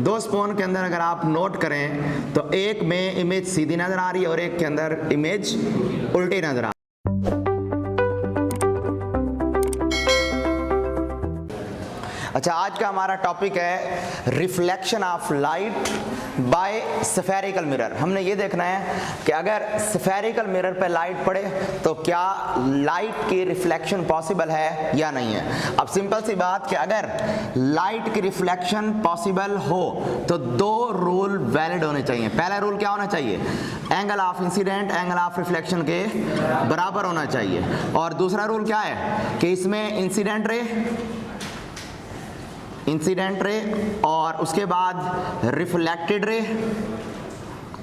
दो स्पून के अंदर अगर आप नोट करें तो एक में इमेज सीधी नजर आ रही है और एक के अंदर इमेज उल्टी नजर आ रही है। अच्छा, आज का हमारा टॉपिक है reflection of light by spherical mirror. हमने ये देखना है कि अगर स्फेरिकल मिरर पे लाइट पड़े तो क्या लाइट की रिफ्लेक्शन पॉसिबल है या नहीं है। अब सिंपल सी बात कि अगर लाइट की रिफ्लेक्शन पॉसिबल हो तो दो रूल वैलिड होने चाहिए। पहला रूल क्या होना चाहिए, angle of incident angle of reflection के बराबर होना चाहिए। और दूसरा रूल क्या है कि इसमें इंसिडेंट रे और उसके बाद रिफ्लेक्टेड रे,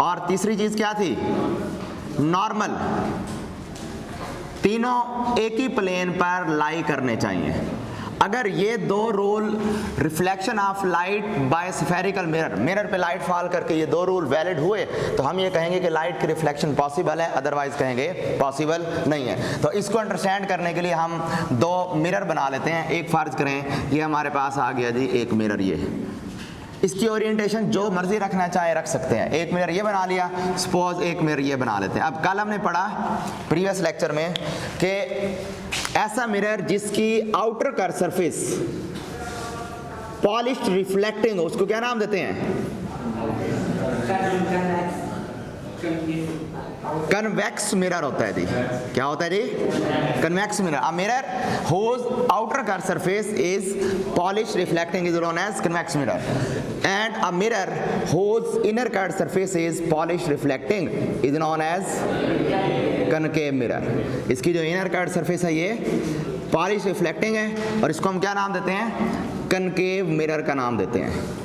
और तीसरी चीज क्या थी, नॉर्मल। तीनों एक ही प्लेन पर लाई करने चाहिए। अगर ये दो rule reflection of light by spherical mirror पे लाइट फॉल करके ये दो रूल वैलिड हुए तो हम ये कहेंगे कि लाइट की रिफ्लेक्शन पॉसिबल है, अदरवाइज कहेंगे पॉसिबल नहीं है। तो इसको अंडरस्टैंड करने के लिए हम दो मिरर बना लेते हैं। एक फर्ज करें ये हमारे पास आ गया जी एक मिरर, ये इसकी ओरिएंटेशन जो मर्जी रखना चाहे रख सकते हैं। एक मिरर ये बना लिया, सपोज एक मिरर ये बना लेते हैं। अब कल हमने पढ़ा प्रीवियस लेक्चर में कि ऐसा मिरर जिसकी outer curved surface polished reflecting हो, उसको क्या नाम देते हैं, कन्वेक्स मिरर होता है जी। क्या होता है जी, convex mirror. A mirror whose outer curved surface is polished reflecting is known as convex mirror, and a mirror whose inner curved surface is polished reflecting is known as concave mirror। इसकी जो inner curved surface है ये polish reflecting है और इसको हम क्या नाम देते हैं, कनकेव मिरर का नाम देते हैं।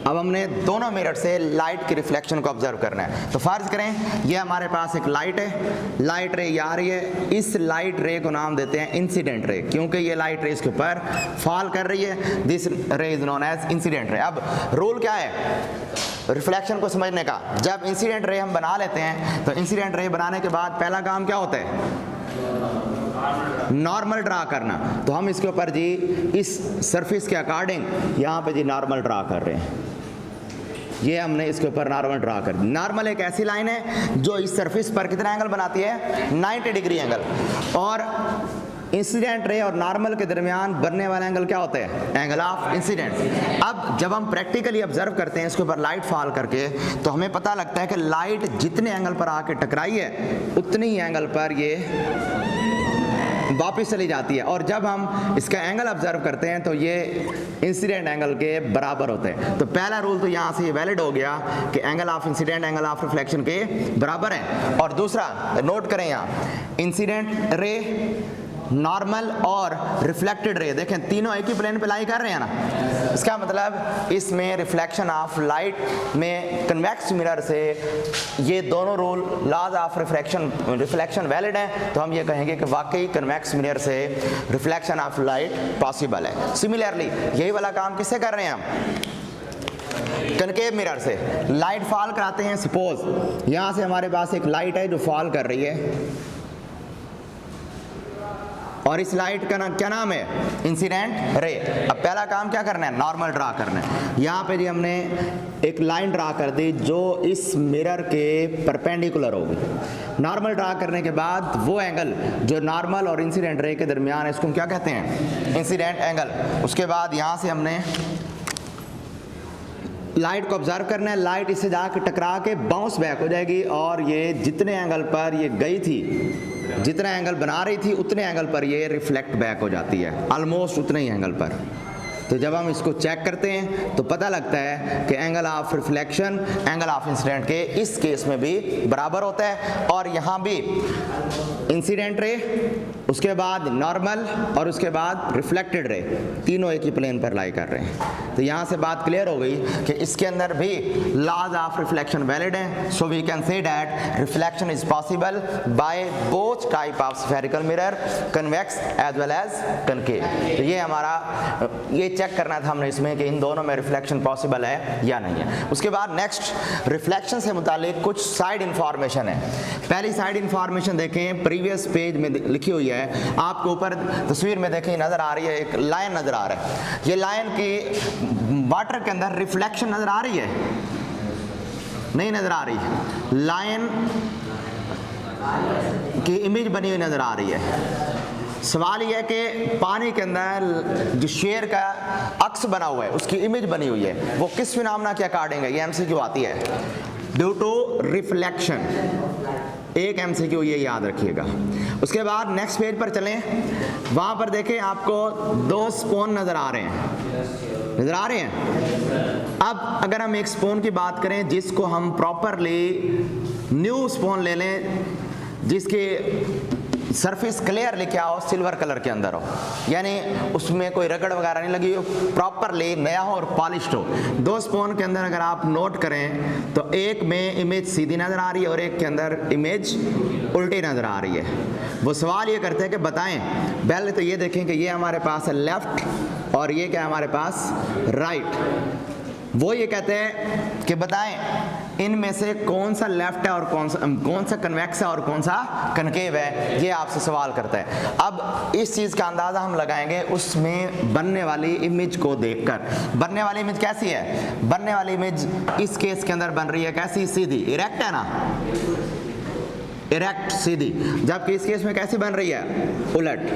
अब हमने दोनों मिरर से लाइट की रिफ्लेक्शन को ऑब्जर्व करना है। तो फर्ज करें ये हमारे पास एक लाइट है, लाइट रे ये आ रही है, इस लाइट रे को नाम देते हैं इंसिडेंट रे, क्योंकि ये लाइट रे इसके ऊपर फॉल कर रही है। दिस रे is known as incident ray. अब रूल क्या है रिफ्लेक्शन को समझने का, जब इंसिडेंट रे हम बना लेते हैं तो इंसिडेंट रे बनाने के बाद पहला काम क्या होता है, नॉर्मल ड्रा करना। तो हम इसके ऊपर जी इस सरफेस के अकॉर्डिंग यहाँ पे जी नॉर्मल ड्रा कर रहे हैं। ये हमने इसके ऊपर नॉर्मल ड्रा कर दी। नॉर्मल एक ऐसी लाइन है जो इस सरफेस पर कितना एंगल बनाती है, 90 डिग्री एंगल। और इंसिडेंट रे और नॉर्मल के दरमियान बनने वाला एंगल क्या होता है, एंगल ऑफ इंसिडेंट। अब जब हम प्रैक्टिकली ऑब्जर्व करते हैं इसके ऊपर लाइट फॉल करके तो हमें पता लगता है कि लाइट जितने एंगल पर आके टकराई है उतनी ही एंगल पर ये वापस चली जाती है। और जब हम इसका एंगल ऑब्जर्व करते हैं तो ये इंसिडेंट एंगल के बराबर होते हैं। तो पहला रूल तो यहाँ से ये वैलिड हो गया कि angle of incident angle of reflection के बराबर है। और दूसरा नोट करें यहाँ इंसिडेंट रे, नॉर्मल और रिफ्लेक्टेड रे, देखें तीनों एक ही प्लेन पे लाई कर रहे हैं ना। इसका मतलब इसमें रिफ्लेक्शन ऑफ लाइट में कन्वेक्स मिरर से ये दोनों rule laws of reflection valid हैं। तो हम ये कहेंगे कि वाकई कन्वेक्स मिरर से रिफ्लेक्शन ऑफ लाइट पॉसिबल है। सिमिलरली यही वाला काम किससे कर रहे हैं हम, कनकेव मिरर से। लाइट फॉल कराते हैं, सपोज यहाँ से हमारे पास एक लाइट है जो फॉल कर रही है और इस लाइट का क्या नाम है, इंसिडेंट रे। अब पहला काम क्या करना है, नॉर्मल ड्रा करना है। यहाँ पे जी हमने एक लाइन ड्रा कर दी जो इस मिरर के परपेंडिकुलर होगी। नॉर्मल ड्रा करने के बाद वो एंगल जो नॉर्मल और इंसिडेंट रे के दरमियान है इसको हम क्या कहते हैं, इंसिडेंट एंगल। उसके बाद यहाँ से हमने लाइट को ऑब्जर्व करना है, लाइट इससे जाके टकरा के बाउंस बैक हो जाएगी और ये जितने एंगल पर ये गई थी, जितना एंगल बना रही थी उतने एंगल पर ये रिफ्लेक्ट बैक हो जाती है, ऑलमोस्ट उतने ही एंगल पर। तो जब हम इसको चेक करते हैं तो पता लगता है कि angle of reflection angle of incident के इस केस में भी बराबर होता है। और यहाँ भी इंसिडेंट रे, उसके बाद नॉर्मल और उसके बाद रिफ्लेक्टेड रे, तीनों एक ही प्लेन पर लाई कर रहे हैं। तो यहाँ से बात क्लियर हो गई कि इसके अंदर भी लॉज ऑफ रिफ्लेक्शन वैलिड है। So we can say that reflection is possible by both type of spherical mirror, convex as well as concave. तो ये हमारा ये चेक करना था हमने इसमें कि इन दोनों में रिफ्लेक्शन पॉसिबल है या नहीं है। उसके बाद नेक्स्ट रिफ्लेक्शन से मुतालिक कुछ साइड इंफॉर्मेशन है। पहली साइड इंफॉर्मेशन देखें, प्रीवियस पेज में लिखी हुई है, आपको ऊपर तस्वीर में देखें नजर आ रही है, एक लाइन नजर आ रहा है। ये लाइन की वाटर के अंदर रिफ्लेक्शन नजर आ रही है? नहीं नजर आ रही। लायन की इमेज बनी हुई नजर आ रही है। सवाल यह है कि पानी के अंदर जो शेर का अक्स बना हुआ है उसकी इमेज बनी हुई है, वो किस फिनोमेना के अकॉर्डिंग है? ये एमसीक्यू आती है, ड्यू टू रिफ्लेक्शन। एक एमसीक्यू ये याद रखिएगा। उसके बाद नेक्स्ट पेज पर चलें, वहां पर देखें आपको 2 स्पून नजर आ रहे हैं, नजर आ रहे हैं। अब अगर हम एक स्पून की बात करें जिसको हम प्रॉपरली न्यू स्पून ले लें, जिसके सरफेस क्लियर लिखा हो, सिल्वर कलर के अंदर हो, यानी उसमें कोई रगड़ वगैरह नहीं लगी हो, प्रॉपरली नया हो और पॉलिश्ड हो। 2 स्पून के अंदर अगर आप नोट करें तो एक में इमेज सीधी नजर आ रही है और एक के अंदर इमेज उल्टी नजर आ रही है। वो सवाल ये करते हैं कि बताएं, पहले तो ये देखें कि ये हमारे पास है लेफ्ट और ये क्या है हमारे पास राइट। वो ये कहते हैं कि बताएं इनमें से कौन सा लेफ्ट है और कौन सा कन्वेक्स है और कौन सा कनकेव है, ये आपसे सवाल करता है। अब इस चीज़ का अंदाज़ा हम लगाएंगे उसमें बनने वाली इमेज को देखकर। बनने वाली इमेज कैसी है? बनने वाली इमेज इस केस के अंदर बन रही है कैसी? सीधी, इरेक्ट है ना, इरेक्ट सीधी। जबकि इस केस में कैसी बन रही है? उलट।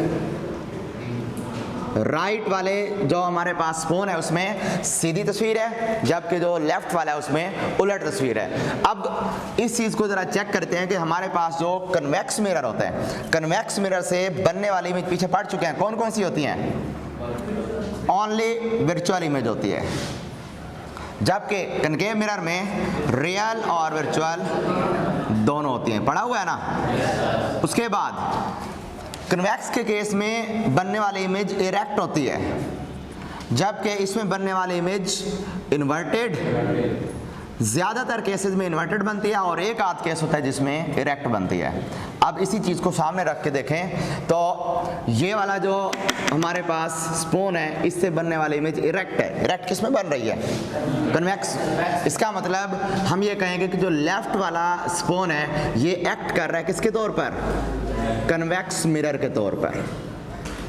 राइट वाले जो हमारे पास स्पून है उसमें सीधी तस्वीर है, जबकि जो लेफ्ट वाला है उसमें उलट तस्वीर है। अब इस चीज़ को ज़रा चेक करते हैं कि हमारे पास जो कन्वेक्स मिरर होता है, कन्वेक्स मिरर से बनने वाली इमेज पीछे पढ़ चुके हैं, कौन कौन सी होती हैं? ओनली वर्चुअल इमेज होती है, जबकि कनकेव मिरर में रियल और वर्चुअल दोनों होती हैं। पढ़ा हुआ है ना? उसके बाद कन्वेक्स के केस में बनने वाली इमेज इरेक्ट होती है, जबकि इसमें बनने वाली इमेज इन्वर्टेड, ज़्यादातर केसेस में इन्वर्टेड बनती है और एक आध केस होता है जिसमें इरेक्ट बनती है। अब इसी चीज़ को सामने रख के देखें तो ये वाला जो हमारे पास स्पून है इससे बनने वाली इमेज इरेक्ट है। इरेक्ट किस में बन रही है? कन्वेक्स। इसका मतलब हम ये कहेंगे कि जो लेफ्ट वाला स्पून है ये एक्ट कर रहा है किसके तौर पर? कन्वेक्स मिरर के तौर पर।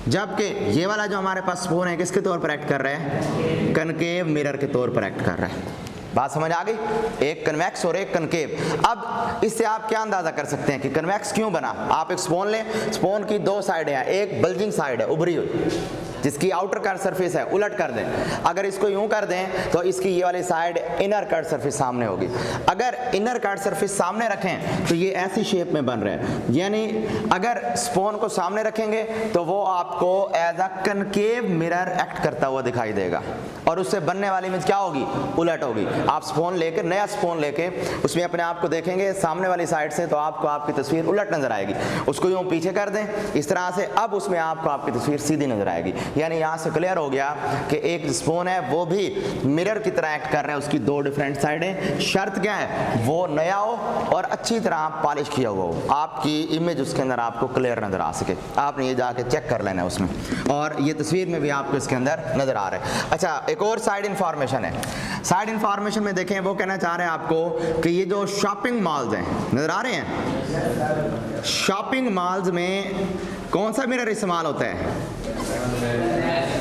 जबकि ये वाला जो हमारे पास स्पून है किसके तौर पर एक्ट कर रहा है? कनकेव मिरर के तौर पर एक्ट कर रहा है। बात समझ आ गई? एक कन्वेक्स और एक कनकेव। अब इससे आप क्या अंदाजा कर सकते हैं कि कन्वेक्स क्यों बना? आप एक स्पून लें, स्पून की 2 साइडें हैं, एक बल्जिंग साइड है उभरी हुई जिसकी आउटर कट सरफेस है, उलट कर दें। अगर इसको यूं कर दें तो इसकी ये वाली साइड इनर कट सरफेस सामने होगी। अगर इनर कट सरफेस सामने रखें तो ये ऐसी शेप में बन रहे हैं, यानी अगर स्पून को सामने रखेंगे तो वो आपको as a concave mirror act करता हुआ दिखाई देगा और उससे बनने वाली इमेज क्या होगी? उलट होगी। आप स्पून लेकर, नया स्पून लेके उसमें अपने आप को देखेंगे सामने वाली साइड से तो आपको आपकी तस्वीर उलट नजर आएगी। उसको यूं पीछे कर दें इस तरह से, अब उसमें आपको आपकी तस्वीर सीधी नजर आएगी। यानी यहाँ से क्लियर हो गया कि एक स्पून है वो भी मिरर की तरह एक्ट कर रहा है, उसकी 2 डिफरेंट साइडें। शर्त क्या है? वो नया हो और अच्छी तरह पॉलिश किया हुआ हो, आपकी इमेज उसके अंदर आपको क्लियर नजर आ सके। आपने ये जाके चेक कर लेना है उसमें, और ये तस्वीर में भी आपको इसके अंदर नजर आ रहा है। अच्छा, एक और साइड इंफॉर्मेशन है। साइड इंफॉर्मेशन में देखें, वो कहना चाह रहे हैं आपको कि ये जो शॉपिंग मॉल्स हैं, नजर आ रहे हैं? शॉपिंग मॉल्स में कौन सा मिरर इस्तेमाल होता है?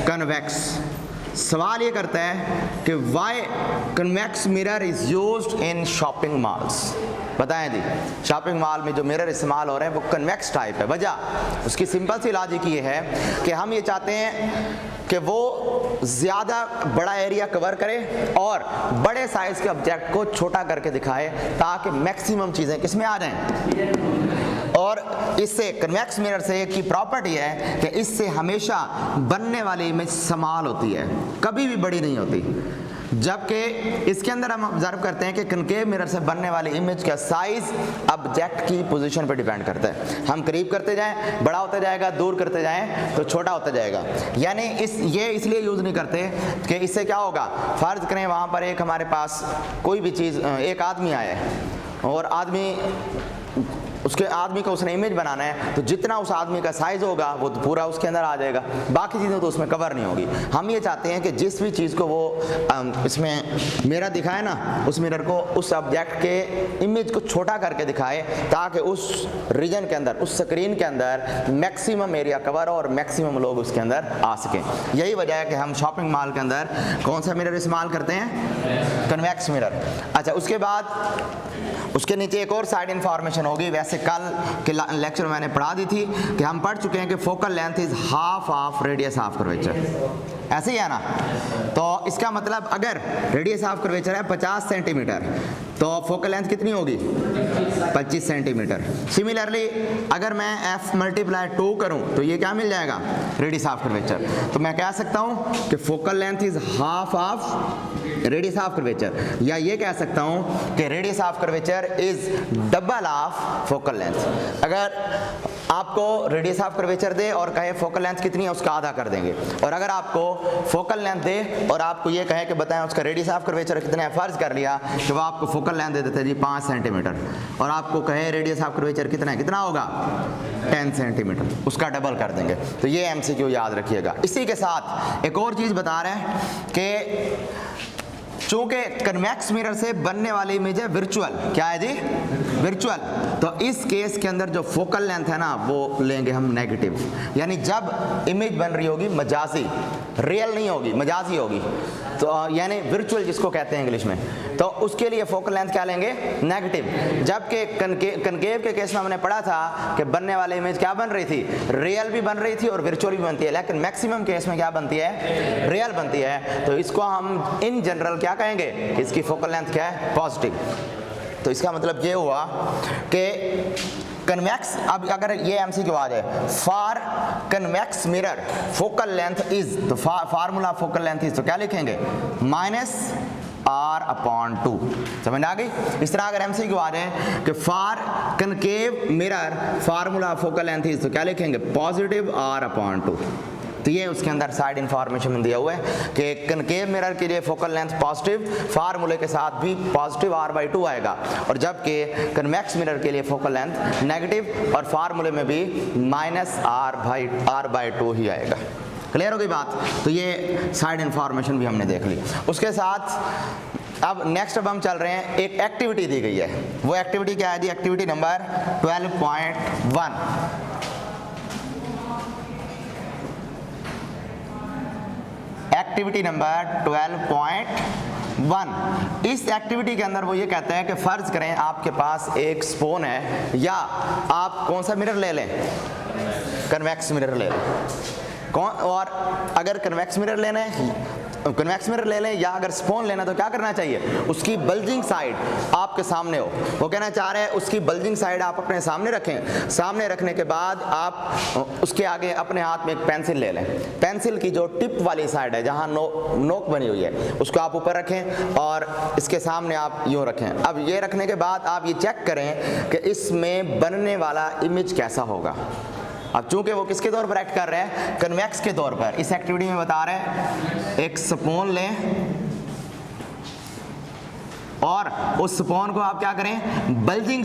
कन्वेक्स। सवाल ये करता है कि why convex mirror is used in shopping malls. बताएं जी, शॉपिंग मॉल में जो मिरर इस्तेमाल हो रहे हैं वो कन्वेक्स टाइप है। वजह उसकी सिंपल सी लॉजिक ये है कि हम ये चाहते हैं कि वो ज़्यादा बड़ा एरिया कवर करे और बड़े साइज़ के ऑब्जेक्ट को छोटा करके दिखाए ताकि मैक्सिमम चीज़ें किस में आ जाएं। और इससे कन्वेक्स मिरर से की प्रॉपर्टी है कि इससे हमेशा बनने वाली इमेज समाल होती है, कभी भी बड़ी नहीं होती। जबकि इसके अंदर हम ऑब्जर्व करते हैं कि कनकेव मिरर से बनने वाली इमेज का साइज ऑब्जेक्ट की पोजीशन पर डिपेंड करता है। हम करीब करते जाएं बड़ा होता जाएगा, दूर करते जाएं तो छोटा होता जाएगा। यानी ये इसलिए यूज़ नहीं करते कि इससे क्या होगा, फ़र्ज़ करें वहाँ पर एक हमारे पास कोई भी चीज़, एक आदमी आया है और आदमी उसके आदमी को उसने इमेज बनाना है, तो जितना उस आदमी का साइज होगा वो तो पूरा उसके अंदर आ जाएगा, बाकी चीज़ें तो उसमें कवर नहीं होगी। हम ये चाहते हैं कि जिस भी चीज़ को वो इसमें मिरर दिखाए ना, उस मिरर को उस ऑब्जेक्ट के इमेज को छोटा करके दिखाए, ताकि उस रीजन के अंदर, उस स्क्रीन के अंदर मैक्सिमम एरिया कवर हो और मैक्सिमम लोग उसके अंदर आ सकें। यही वजह है कि हम शॉपिंग मॉल के अंदर कौन सा मिरर इस्तेमाल करते हैं? Convex mirror. अच्छा, उसके बाद उसके नीचे एक और साइड इंफॉर्मेशन होगी। वैसे कल के लेक्चर में मैंने पढ़ा दी थी कि हम पढ़ चुके हैं कि focal length is half of radius of curvature, ऐसे ही है ना। तो इसका मतलब अगर रेडियस ऑफ कर्वेचर है 50 सेंटीमीटर, तो फोकल लेंथ कितनी होगी? 25 सेंटीमीटर। सिमिलरली अगर मैं f × 2 करूं तो ये क्या मिल जाएगा? Radius of curvature. तो मैं कह सकता हूं कि focal length is half of radius of curvature, या ये कह सकता हूं कि radius of curvature is double of focal length. अगर आपको रेडियस ऑफ कर्वेचर दे और कहे फोकल लेंथ कितनी है, उसका आधा कर देंगे। और अगर आपको फोकल लेंथ दे और आपको ये कहे कि बताएं उसका रेडियस ऑफ कर्वेचर कितना है, फर्ज कर लिया कि वो आपको फोकल लेंथ दे देते हैं जी 5 सेंटीमीटर, और आपको कहे रेडियस ऑफ कर्वेचर कितना है, कितना होगा? 10 सेंटीमीटर, उसका डबल कर देंगे। तो ये MCQ याद रखिएगा। इसी के साथ एक और चीज़ बता रहे हैं कि चूंकि कन्वेक्स मिरर से बनने वाली इमेज है वर्चुअल, क्या है जी? वर्चुअल। तो इस केस के अंदर जो फोकल लेंथ है ना, वो लेंगे हम नेगेटिव, यानी जब इमेज बन रही होगी मजाजी, रियल नहीं होगी, मजाजी होगी, तो यानी वर्चुअल जिसको कहते हैं इंग्लिश में, तो उसके लिए फोकल लेंथ क्या लेंगे? नेगेटिव। जबकि कनकेव के केस में हमने पढ़ा था कि बनने वाली इमेज क्या बन रही थी? रियल भी बन रही थी और वर्चुअल भी बनती है, लेकिन मैक्सिमम केस में क्या बनती है? रियल बनती है। तो इसको हम इन जनरल क्या कहेंगे? इसकी फोकल लेंथ क्या है? पॉजिटिव। तो इसका मतलब ये हुआ कि कन्वेक्स, अब अगर ये MCQ आ जाए, for convex mirror focal length is, तो फार्मूला फोकल लेंथ इज, तो क्या लिखेंगे? -r/2। समझ आ गई? इस तरह अगर MCQ आ जाए कि for concave mirror formula focal length is, तो क्या लिखेंगे? +r/2। तो ये उसके अंदर साइड इंफॉर्मेशन दिया हुआ है कि कनकेव मिरर के लिए फोकल लेंथ पॉजिटिव, फार्मूले के साथ भी पॉजिटिव r/2 आएगा, और जबकि कन्वेक्स मिरर के लिए फोकल लेंथ नेगेटिव और फार्मूले में भी -r/2 ही आएगा। क्लियर हो गई बात? तो ये साइड इंफॉर्मेशन भी हमने देख ली। उसके साथ अब नेक्स्ट अब हम चल रहे हैं, एक एक्टिविटी दी गई है। वो एक्टिविटी क्या है जी? Activity number 12.1। Activity number 12.1। इस एक्टिविटी के अंदर वो ये कहते हैं कि फर्ज करें आपके पास एक स्पून है, या आप कौन सा मिरर ले लें? कन्वेक्स मिरर ले लें। और अगर कन्वेक्स मिरर लेना है, कन्वेक्स मिरर ले लें, या अगर स्पून लेना, तो क्या करना चाहिए? उसकी बल्जिंग साइड आपके सामने हो। वो कहना चाह रहे हैं उसकी बल्जिंग साइड आप अपने सामने रखें। सामने रखने के बाद आप उसके आगे अपने हाथ में एक पेंसिल ले लें। पेंसिल की जो टिप वाली साइड है, जहाँ नोक बनी हुई है, उसको आप ऊपर रखें और इसके सामने आप यूँ रखें। अब ये रखने के बाद आप ये चेक करें कि इसमें बनने वाला इमेज कैसा होगा। अब चूंकि वो किसके तौर पर एक्ट कर रहे हैं? कन्वेक्स के तौर पर। इस एक्टिविटी में बता रहे हैं एक स्पून लें और उस स्पून को आप क्या करें? बल्जिंग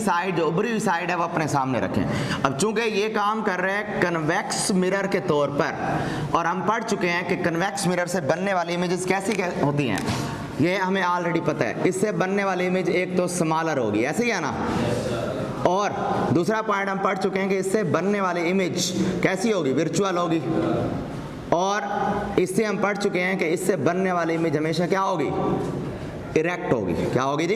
साइड जो उभरी हुई साइड है वो अपने सामने रखें। अब चूंकि ये काम कर रहे हैं कन्वेक्स मिरर के तौर पर, और हम पढ़ चुके हैं कि कन्वेक्स मिरर से बनने वाली इमेजेस कैसी होती हैं, ये हमें ऑलरेडी पता है। इससे बनने वाली इमेज एक तो स्मॉलर होगी, ऐसे ही है ना, और दूसरा पॉइंट हम पढ़ चुके हैं कि इससे बनने वाली इमेज कैसी होगी? वर्चुअल होगी। और इससे हम पढ़ चुके हैं कि इससे बनने वाली इमेज हमेशा क्या होगी? इरेक्ट होगी। क्या होगी जी?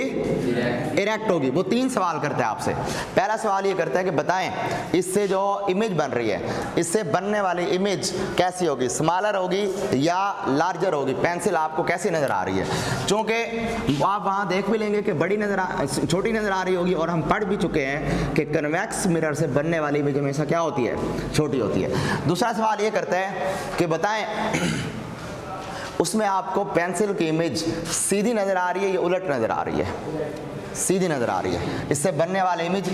इरेक्ट होगी। वो 3 सवाल करते हैं आपसे। पहला सवाल ये करता है कि बताएं इससे जो इमेज बन रही है, इससे बनने वाली इमेज कैसी होगी? स्मॉलर होगी या लार्जर होगी? पेंसिल आपको कैसी नज़र आ रही है? क्योंकि आप वहाँ देख भी लेंगे कि छोटी नज़र आ रही होगी, और हम पढ़ भी चुके हैं कि कन्वेक्स मिरर से बनने वाली इमेज हमेशा क्या होती है? छोटी होती है। दूसरा सवाल ये करता है कि बताएं उसमें आपको पेंसिल की इमेज सीधी नज़र आ रही है या उलट नज़र आ रही है? सीधी नजर आ रही है। इससे बनने वाली इमेज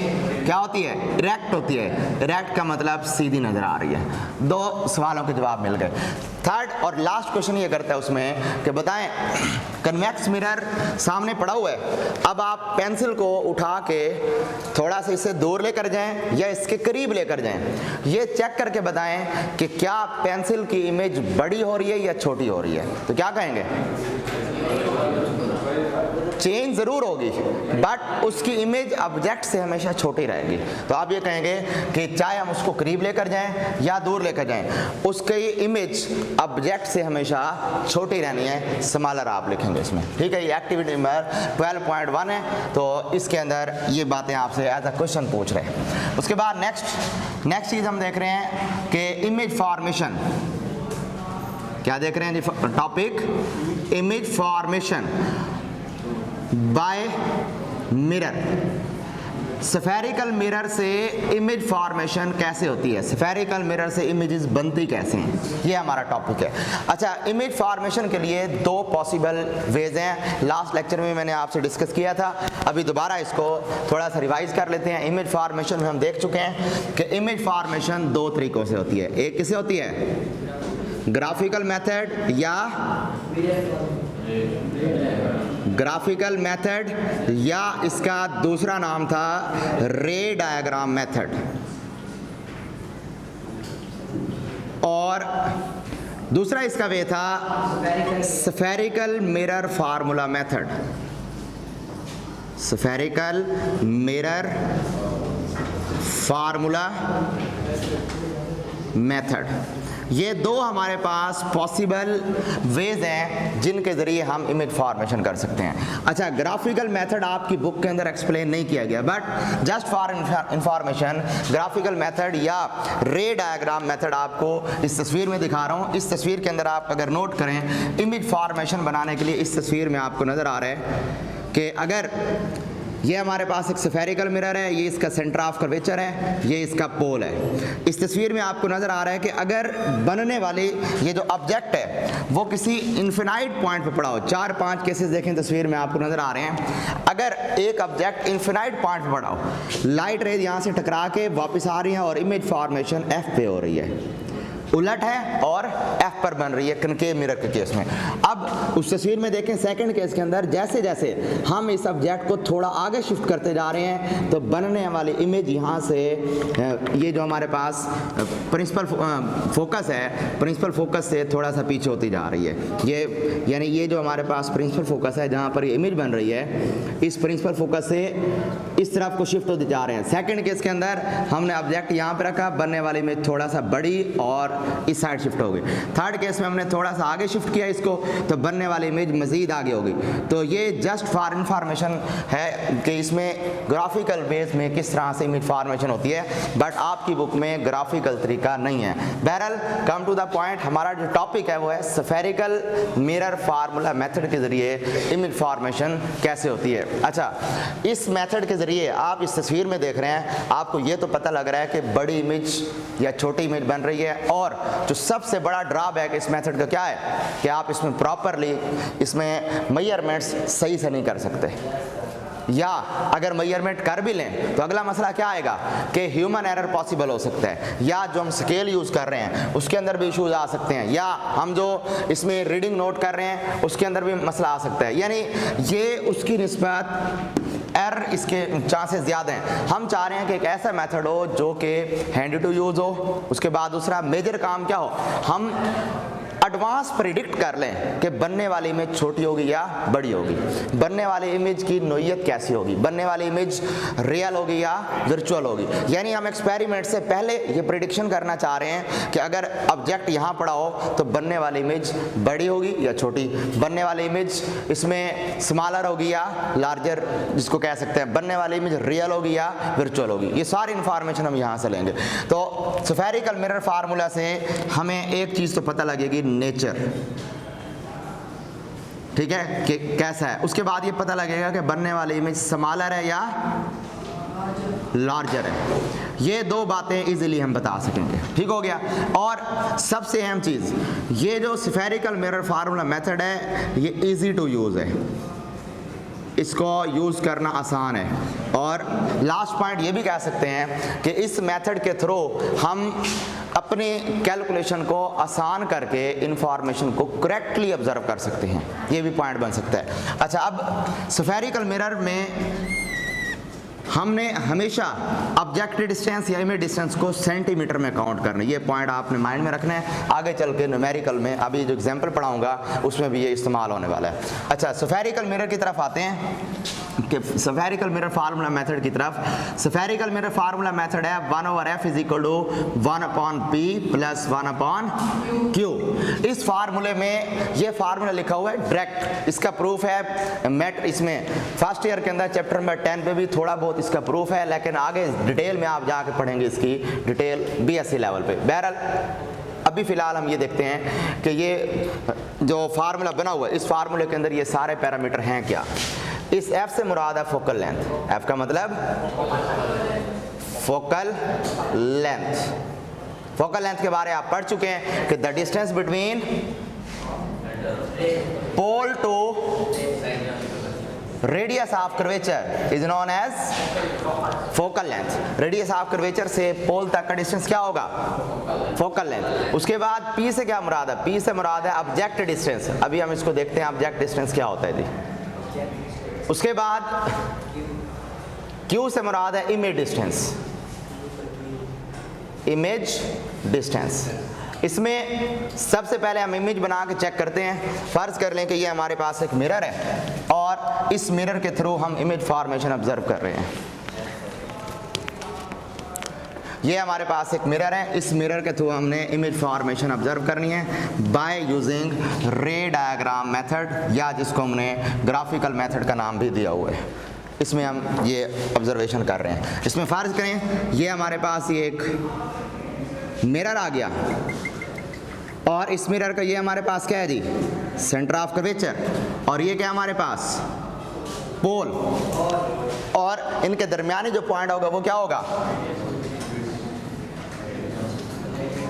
क्या होती है? इरेक्ट होती है। इरेक्ट का मतलब सीधी नजर आ रही है। 2 सवालों के जवाब मिल गए। थर्ड और लास्ट क्वेश्चन ये करता है उसमें कि बताएं, कन्वेक्स मिरर सामने पड़ा हुआ है, अब आप पेंसिल को उठा के थोड़ा सा इससे दूर लेकर जाएं या इसके करीब लेकर जाएं, ये चेक करके बताएं कि क्या पेंसिल की इमेज बड़ी हो रही है या छोटी हो रही है। तो क्या कहेंगे? चेंज जरूर होगी बट उसकी इमेज ऑब्जेक्ट से हमेशा छोटी रहेगी। तो आप ये कहेंगे कि चाहे हम उसको करीब लेकर जाएं या दूर लेकर जाएं, उसकी इमेज ऑब्जेक्ट से हमेशा छोटी रहनी है। स्मॉलर आप लिखेंगे इसमें, ठीक है। ये एक्टिविटी नंबर 12.1 है, तो इसके अंदर ये बातें आपसे एज अ क्वेश्चन पूछ रहे हैं। उसके बाद नेक्स्ट चीज हम देख रहे हैं कि इमेज फॉर्मेशन। क्या देख रहे हैं जी? Topic image formation by mirror. Spherical mirror से इमेज फॉर्मेशन कैसे होती है, स्फेरिकल मिरर से इमेजेस बनती कैसे हैं, ये हमारा टॉपिक है। अच्छा, इमेज फॉर्मेशन के लिए 2 पॉसिबल वेज हैं। लास्ट लेक्चर में मैंने आपसे डिस्कस किया था, अभी दोबारा इसको थोड़ा सा रिवाइज कर लेते हैं। इमेज फॉर्मेशन में हम देख चुके हैं कि इमेज फॉर्मेशन 2 तरीकों से होती है। एक किसे होती है? ग्राफिकल मेथड या ग्राफिकल मेथड, या इसका दूसरा नाम था रे डायग्राम मेथड, और दूसरा इसका वे था spherical mirror formula method. Spherical mirror formula method, ये 2 हमारे पास पॉसिबल वेज हैं जिनके ज़रिए हम इमेज फॉर्मेशन कर सकते हैं। अच्छा, ग्राफिकल मेथड आपकी बुक के अंदर एक्सप्लेन नहीं किया गया, but just for information graphical method या रे डायग्राम मेथड आपको इस तस्वीर में दिखा रहा हूँ। इस तस्वीर के अंदर आप अगर नोट करें, इमेज फॉर्मेशन बनाने के लिए इस तस्वीर में आपको नज़र आ रहा है कि अगर ये हमारे पास एक स्फेरिकल मिरर है, ये इसका सेंटर ऑफ कर्वेचर है, ये इसका पोल है। इस तस्वीर में आपको नजर आ रहा है कि अगर बनने वाली ये जो ऑब्जेक्ट है वो किसी इन्फिनाइट पॉइंट पे पड़ा हो, 4-5 केसेस देखें तस्वीर में आपको नजर आ रहे हैं। अगर एक ऑब्जेक्ट इन्फिनाइट पॉइंट पे पड़ा हो, लाइट रेज यहाँ से टकरा के वापस आ रही है और इमेज फॉर्मेशन F पे हो रही है, उलट है और F पर बन रही है कनकेव मिरर के केस में। अब उस तस्वीर में देखें सेकंड केस के अंदर, जैसे जैसे हम इस ऑब्जेक्ट को थोड़ा आगे शिफ्ट करते जा रहे हैं तो बनने वाली इमेज यहाँ से, ये जो हमारे पास प्रिंसिपल फोकस है, प्रिंसिपल फोकस से थोड़ा सा पीछे होती जा रही है। ये यानी ये जो हमारे पास प्रिंसिपल फोकस है जहाँ पर ये इमेज बन रही है, इस प्रिंसिपल फोकस से इस तरफ को शिफ्ट होते जा रहे हैं। सेकेंड केस के अंदर हमने ऑब्जेक्ट यहाँ पर रखा, बनने वाली इमेज थोड़ा सा बड़ी और इस साइड शिफ्ट हो गई। थर्ड केस में हमने थोड़ा सा आगे शिफ्ट किया इसको, तो बनने वाली इमेज मजीद आगे हो गई। तो ये जस्ट फॉर इंफॉर्मेशन है कि इसमें ग्राफिकल बेस में किस तरह से इमेज फॉर्मेशन होती है, बट आपकी बुक में ग्राफिकल तरीका नहीं है। बहरहाल कम टू द पॉइंट, हमारा जो टॉपिक है वो है स्फेरिकल मिरर फार्मूला मेथड के जरिए इमेज फॉर्मेशन कैसे होती है। अच्छा, इस मेथड के जरिए आप इस तस्वीर में देख रहे हैं, आपको ये तो पता लग रहा है कि बड़ी इमेज या छोटी इमेज बन रही है, और जो सबसे बड़ा ड्रॉबैक इस मेथड का क्या है कि आप इसमें प्रॉपरली इसमें मेजरमेंट्स सही से नहीं कर सकते, या अगर मेजरमेंट कर भी लें तो अगला मसला क्या आएगा कि ह्यूमन एरर पॉसिबल हो सकता है, या जो हम स्केल यूज़ कर रहे हैं उसके अंदर भी इश्यूज आ सकते हैं, या हम जो इसमें रीडिंग नोट कर रहे हैं उसके अंदर भी मसला आ सकता है। यानी ये उसकी निस्बत एरर इसके चांसेस ज़्यादा हैं। हम चाह रहे हैं कि एक ऐसा मेथड हो जो कि हैंडी टू यूज़ हो। उसके बाद दूसरा मेजर काम क्या हो, हम एडवांस प्रिडिक्ट कर लें कि बनने वाली इमेज छोटी होगी या बड़ी होगी, बनने वाली इमेज की नोयत कैसी होगी, बनने वाली इमेज रियल होगी या वर्चुअल होगी। यानी हम एक्सपेरिमेंट से पहले ये प्रिडिक्शन करना चाह रहे हैं कि अगर ऑब्जेक्ट यहाँ पड़ा हो तो बनने वाली इमेज बड़ी होगी या छोटी, बनने वाली इमेज इसमें स्मॉलर होगी या लार्जर जिसको कह सकते हैं, बनने वाली इमेज रियल होगी या वर्चुअल होगी। ये सारी इंफॉर्मेशन हम यहाँ से लेंगे। तो स्फेरिकल मिरर फार्मूला से हमें एक चीज़ तो पता लगेगी, नेचर, ठीक है, कि कैसा है। उसके बाद ये पता लगेगा कि बनने वाली इमेज स्मॉलर है या लार्जर है। ये 2 बातें इजीली हम बता सकेंगे, ठीक हो गया। और सबसे अहम चीज, ये जो स्फेरिकल मिरर फार्मूला मेथड है ये इजी टू यूज है, इसको यूज़ करना आसान है। और लास्ट पॉइंट ये भी कह सकते हैं कि इस मेथड के थ्रू हम अपनी कैलकुलेशन को आसान करके इंफॉर्मेशन को करेक्टली ऑब्जर्व कर सकते हैं, ये भी पॉइंट बन सकता है। अच्छा, अब स्फेरिकल मिरर में हमने हमेशा ऑब्जेक्टिव डिस्टेंस या इमेज डिस्टेंस को सेंटीमीटर में काउंट करना है, ये पॉइंट आपने माइंड में रखना है। आगे चल के न्यूमेरिकल में अभी जो एग्जांपल पढ़ाऊंगा उसमेमें भी ये इस्तेमाल होने वाला है। अच्छा, स्फेरिकल मिरर की तरफ आते हैं कि स्फेरिकल मिरर फार्मूला मेथड की तरफ। स्फेरिकल मिरर फार्मूला मेथड है 1/f = 1/p + 1/q। इस फार्मूले में ये फार्मूला लिखा हुआ है डायरेक्ट, इसका प्रूफ है इसमें फर्स्ट ईयर के अंदर चैप्टर नंबर 10 पे भी थोड़ा बहुत इसका प्रूफ है, लेकिन आगे डिटेल में आप जाके पढ़ेंगे इसकी डिटेल BSc लेवल पे। बहरहाल अभी फ़िलहाल हम ये देखते हैं कि ये जो फार्मूला बना हुआ है, इस फार्मूले के अंदर ये सारे पैरामीटर हैं क्या। इस f से मुराद है फोकल लेंथ, f का मतलब फोकल लेंथ। फोकल लेंथ के बारे में आप पढ़ चुके हैं कि the distance between pole to radius of curvature is known as focal length. Radius of curvature से पोल तक का डिस्टेंस क्या होगा, फोकल लेंथ। उसके बाद P से क्या मुराद है, P से मुराद है ऑब्जेक्ट डिस्टेंस। अभी हम इसको देखते हैं ऑब्जेक्ट डिस्टेंस क्या होता है जी। उसके बाद Q से मुराद है इमेज डिस्टेंस, इमेज डिस्टेंस। इसमें सबसे पहले हम इमेज बना के चेक करते हैं। फर्ज कर लें कि ये हमारे पास एक मिरर है और इस मिरर के थ्रू हम इमेज फॉर्मेशन ऑब्जर्व कर रहे हैं। ये हमारे पास एक मिरर है, इस मिरर के थ्रू हमने इमेज फॉर्मेशन ऑब्जर्व करनी है बाय यूजिंग रे डायग्राम मेथड, या जिसको हमने ग्राफिकल मेथड का नाम भी दिया हुआ है। इसमें हम ये ऑब्जर्वेशन कर रहे हैं। इसमें फर्ज करें ये हमारे पास ये एक मिरर आ गया और इस मिरर का ये हमारे पास क्या है जी, सेंटर ऑफ कर्वेचर, और ये क्या हमारे पास पोल, और इनके दरमियानी जो पॉइंट होगा वो क्या होगा,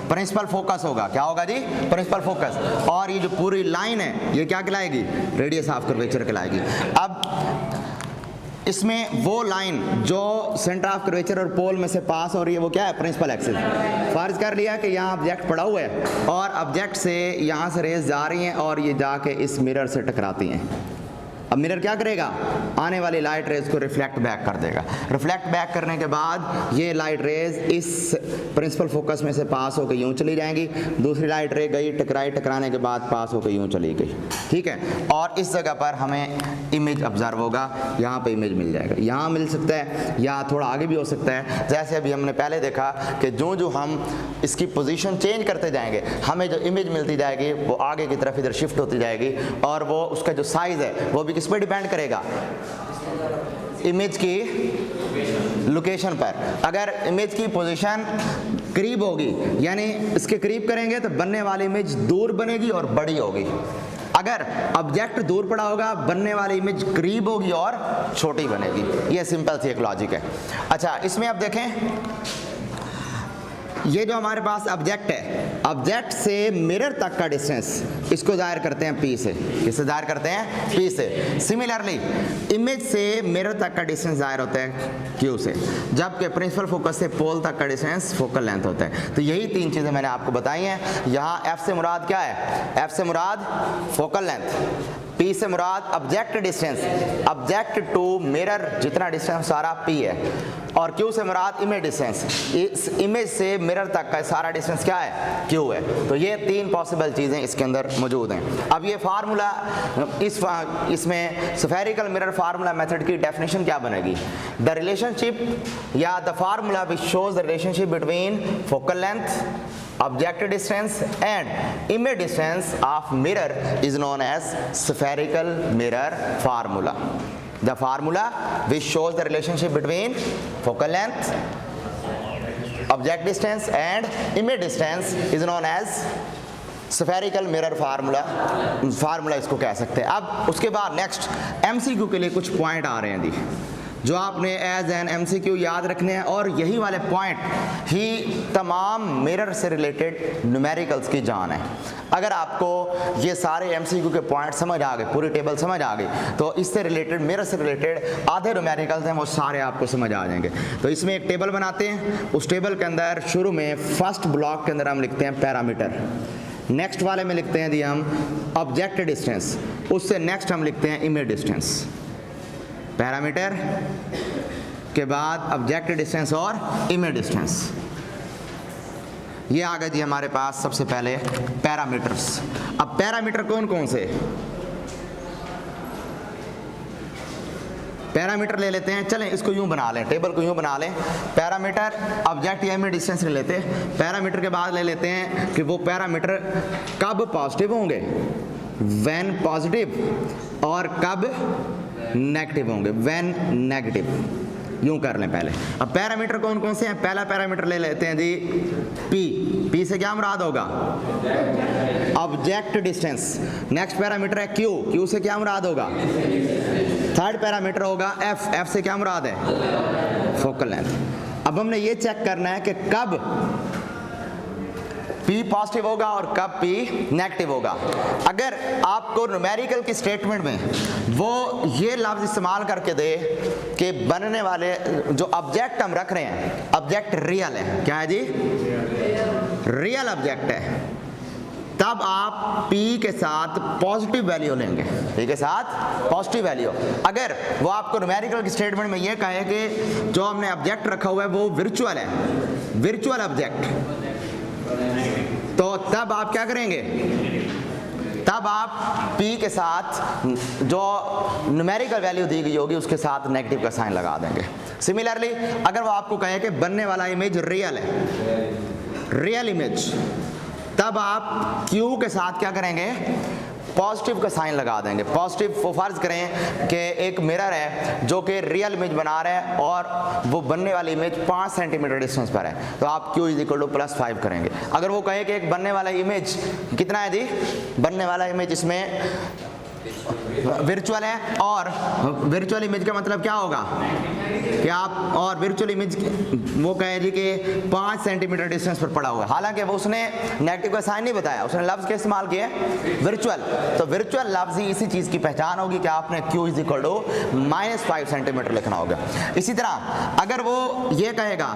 प्रिंसिपल फोकस होगा। क्या होगा जी, प्रिंसिपल फोकस। और ये जो पूरी लाइन है ये क्या कहलाएगी, रेडियस ऑफ कर्वेचर कहलाएगी। अब इसमें वो लाइन जो सेंटर ऑफ कर्वेचर और पोल में से पास हो रही है वो क्या है, प्रिंसिपल एक्सिस। फर्ज कर लिया कि यहाँ ऑब्जेक्ट पड़ा हुआ है और ऑब्जेक्ट से यहाँ से रेज जा रही हैं और ये जाके इस मिरर से टकराती हैं। अब मिरर क्या करेगा, आने वाली लाइट रेज को रिफ्लेक्ट बैक कर देगा। रिफ्लेक्ट बैक करने के बाद ये लाइट रेज इस प्रिंसिपल फोकस में से पास होकर यूं चली जाएंगी, दूसरी लाइट रे गई, टकराई, टकराने के बाद पास होकर यूं चली गई, ठीक है। और इस जगह पर हमें इमेज ऑब्जर्व होगा, यहाँ पे इमेज मिल जाएगा। यहाँ मिल सकता है या थोड़ा आगे भी हो सकता है, जैसे अभी हमने पहले देखा कि जो जो हम इसकी पोजीशन चेंज करते जाएंगे हमें जो इमेज मिलती जाएगी वो आगे की तरफ इधर शिफ्ट होती जाएगी, और वो उसका जो साइज़ है वो भी किस पे डिपेंड करेगा, इमेज की लोकेशन पर। अगर इमेज की पोजीशन करीब होगी यानी इसके करीब करेंगे तो बनने वाली इमेज दूर बनेगी और बड़ी होगी। अगर ऑब्जेक्ट दूर पड़ा होगा बनने वाली इमेज करीब होगी और छोटी बनेगी। ये सिंपल सी एक लॉजिक है। अच्छा, इसमें आप देखें ये जो हमारे पास ऑब्जेक्ट है, ऑब्जेक्ट से मिरर तक का डिस्टेंस इसको जाहिर करते हैं P से। किससे जाहिर करते हैं, P से। सिमिलरली इमेज से मिरर तक का डिस्टेंस जाहिर होता है Q से, जबकि प्रिंसिपल फोकस से पोल तक का डिस्टेंस फोकल लेंथ होता है। तो यही तीन चीज़ें मैंने आपको बताई हैं। यहाँ F से मुराद क्या है, F से मुराद फोकल लेंथ, P से मुराद object distance, object to mirror जितना डिस्टेंस सारा P है, और Q से मुराद इमेज डिस्टेंस, इस इमेज से मिरर तक का सारा डिस्टेंस क्या है, Q है। तो ये तीन पॉसिबल चीज़ें इसके अंदर मौजूद हैं। अब ये फार्मूला इसमें स्फेरिकल मिरर फार्मूला मेथड की डेफिनेशन क्या बनेगी, द रिलेशनशिप या the formula which shows the relationship between focal length, objective distance and image distance of mirror is known as spherical mirror formula. The formula which shows the relationship between focal length, object distance and image distance is known as spherical mirror formula इसको कह सकते हैं। अब उसके बाद next MCQ के लिए कुछ पॉइंट आ रहे हैं जी। जो आपने एज एन एमसीक्यू याद रखने हैं, और यही वाले पॉइंट ही तमाम मिरर से रिलेटेड न्यूमेरिकल्स की जान है। अगर आपको ये सारे एमसीक्यू के पॉइंट समझ आ गए, पूरी टेबल समझ आ गई, तो इससे रिलेटेड, मिरर से रिलेटेड आधे न्यूमेरिकल्स हैं वो सारे आपको समझ आ जाएंगे। तो इसमें एक टेबल बनाते हैं, उस टेबल के अंदर शुरू में फर्स्ट ब्लॉक के अंदर हम लिखते हैं पैरामीटर, नेक्स्ट वाले में लिखते हैं जी हम ऑब्जेक्ट डिस्टेंस, उससे नेक्स्ट हम लिखते हैं इमेज डिस्टेंस। पैरामीटर के बाद ऑब्जेक्ट डिस्टेंस और इमेज डिस्टेंस। ये आ गए जी हमारे पास सबसे पहले पैरामीटर्स। अब पैरामीटर कौन कौन से, पैरामीटर ले लेते हैं, चलें इसको यूं बना लें, टेबल को यूं बना लें, पैरामीटर ऑब्जेक्ट या इमेज डिस्टेंस ले लेते हैं। पैरामीटर के बाद ले लेते हैं कि वो पैरामीटर कब पॉजिटिव होंगे, व्हेन पॉजिटिव, और कब नेगेटिव होंगे, व्हेन नेगेटिव। यूं कर लें पहले। अब पैरामीटर कौन कौन से हैं, पहला पैरामीटर ले लेते हैं जी पी, पी से क्या मुराद होगा, ऑब्जेक्ट डिस्टेंस। नेक्स्ट पैरामीटर है क्यू, क्यू से क्या मुराद होगा, थर्ड पैरामीटर होगा एफ, एफ से क्या मुराद है, फोकल लेंथ। अब हमने ये चेक करना है कि कब P पॉजिटिव होगा और कब P नेगेटिव होगा। अगर आपको न्यूमेरिकल की स्टेटमेंट में वो ये लफ्ज़ इस्तेमाल करके दे कि बनने वाले जो ऑब्जेक्ट हम रख रहे हैं, ऑब्जेक्ट रियल है, क्या है जी, रियल ऑब्जेक्ट है, तब आप P के साथ पॉजिटिव वैल्यू लेंगे, P के साथ पॉजिटिव वैल्यू। अगर वो आपको न्यूमेरिकल की स्टेटमेंट में ये कहे कि जो हमने ऑब्जेक्ट रखा हुआ है वो वर्चुअल है, वर्चुअल ऑब्जेक्ट, तो तब आप क्या करेंगे, तब आप P के साथ जो न्यूमेरिकल वैल्यू दी गई होगी उसके साथ नेगेटिव का साइन लगा देंगे। सिमिलरली अगर वो आपको कहे कि बनने वाला इमेज रियल है, रियल इमेज, तब आप Q के साथ क्या करेंगे, पॉजिटिव का साइन लगा देंगे। पॉजिटिव, वो फर्ज करें कि एक मिरर है जो कि रियल इमेज बना रहा है और वो बनने वाली इमेज 5 सेंटीमीटर डिस्टेंस पर है, तो आप Q = +5 करेंगे। अगर वो कहे कि एक बनने वाला इमेज कितना है जी, बनने वाला इमेज इसमें वर्चुअल है, और वर्चुअल इमेज का मतलब क्या होगा कि आप, और वर्चुअल इमेज वो कहे जी कि 5 सेंटीमीटर डिस्टेंस पर पड़ा हुआ है, हालांकि वो उसने नेगेटिव का साइन नहीं बताया, उसने लफ्ज़ के इस्तेमाल किए वर्चुअल। तो वर्चुअल लफ्ज़ ही इसी चीज़ की पहचान होगी कि आपने Q = -5 सेंटीमीटर लिखना होगा। इसी तरह अगर वो ये कहेगा